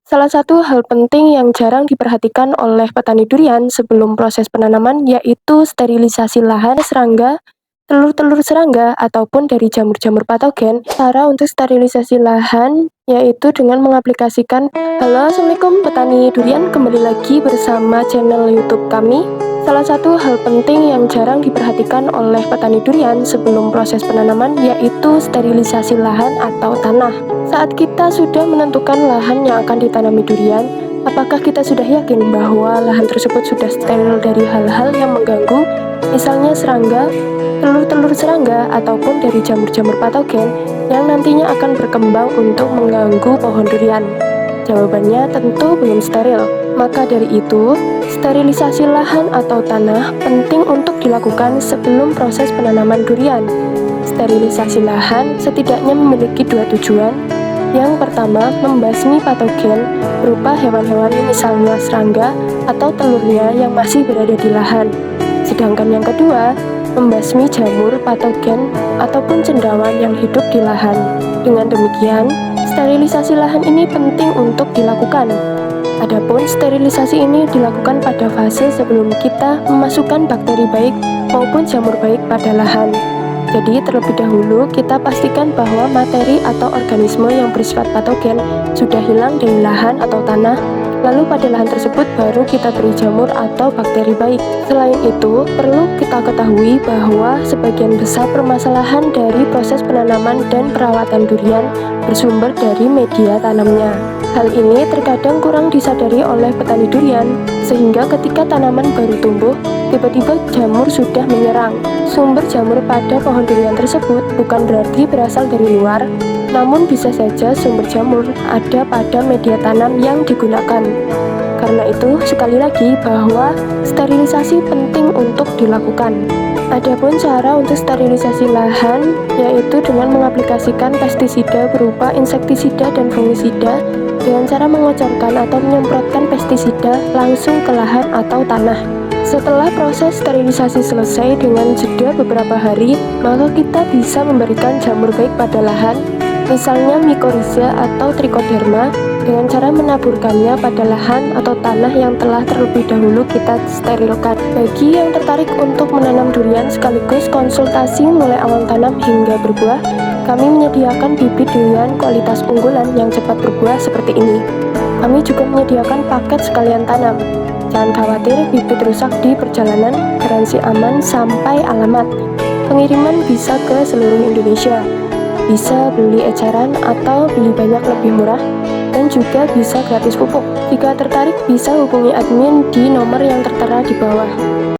Salah satu hal penting yang jarang diperhatikan oleh petani durian sebelum proses penanaman yaitu sterilisasi lahan serangga, telur-telur serangga, ataupun dari jamur-jamur patogen. Cara untuk sterilisasi lahan yaitu dengan mengaplikasikan. Halo, Assalamualaikum petani durian, kembali lagi bersama channel YouTube kami. Salah satu hal penting yang jarang diperhatikan oleh petani durian sebelum proses penanaman yaitu sterilisasi lahan atau tanah. Saat kita sudah menentukan lahan yang akan ditanami durian, apakah kita sudah yakin bahwa lahan tersebut sudah steril dari hal-hal yang mengganggu, misalnya serangga, telur-telur serangga, ataupun dari jamur-jamur patogen yang nantinya akan berkembang untuk mengganggu pohon durian? Jawabannya tentu belum steril. Maka dari itu, sterilisasi lahan atau tanah penting untuk dilakukan sebelum proses penanaman durian. Sterilisasi lahan setidaknya memiliki dua tujuan. Yang pertama, membasmi patogen berupa hewan-hewan misalnya serangga atau telurnya yang masih berada di lahan. Sedangkan yang kedua, membasmi jamur patogen ataupun cendawan yang hidup di lahan. Dengan demikian, sterilisasi lahan ini penting untuk dilakukan. Adapun sterilisasi ini dilakukan pada fase sebelum kita memasukkan bakteri baik maupun jamur baik pada lahan. Jadi terlebih dahulu kita pastikan bahwa materi atau organisme yang bersifat patogen sudah hilang dari lahan atau tanah, lalu pada lahan tersebut baru kita beri jamur atau bakteri baik. Selain itu, perlu kita ketahui bahwa sebagian besar permasalahan dari proses penanaman dan perawatan durian bersumber dari media tanamnya. Hal ini terkadang kurang disadari oleh petani durian, sehingga ketika tanaman baru tumbuh, tiba-tiba jamur sudah menyerang. Sumber jamur pada pohon durian tersebut bukan berarti berasal dari luar, namun bisa saja sumber jamur ada pada media tanam yang digunakan. Karena itu, sekali lagi bahwa sterilisasi penting untuk dilakukan. Adapun cara untuk sterilisasi lahan yaitu dengan mengaplikasikan pestisida berupa insektisida dan fungisida dengan cara mengocorkan atau menyemprotkan pestisida langsung ke lahan atau tanah. Setelah proses sterilisasi selesai dengan jeda beberapa hari, maka kita bisa memberikan jamur baik pada lahan, misalnya mycorrhiza atau trichoderma, dengan cara menaburkannya pada lahan atau tanah yang telah terlebih dahulu kita sterilkan. Bagi yang tertarik untuk menanam durian sekaligus konsultasi mulai awal tanam hingga berbuah, kami menyediakan bibit durian kualitas unggulan yang cepat berbuah seperti ini. Kami juga menyediakan paket sekalian tanam. Jangan khawatir bibit rusak di perjalanan, garansi aman sampai alamat. Pengiriman bisa ke seluruh Indonesia. Bisa beli eceran atau beli banyak lebih murah, dan juga bisa gratis pupuk. Jika tertarik bisa hubungi admin di nomor yang tertera di bawah.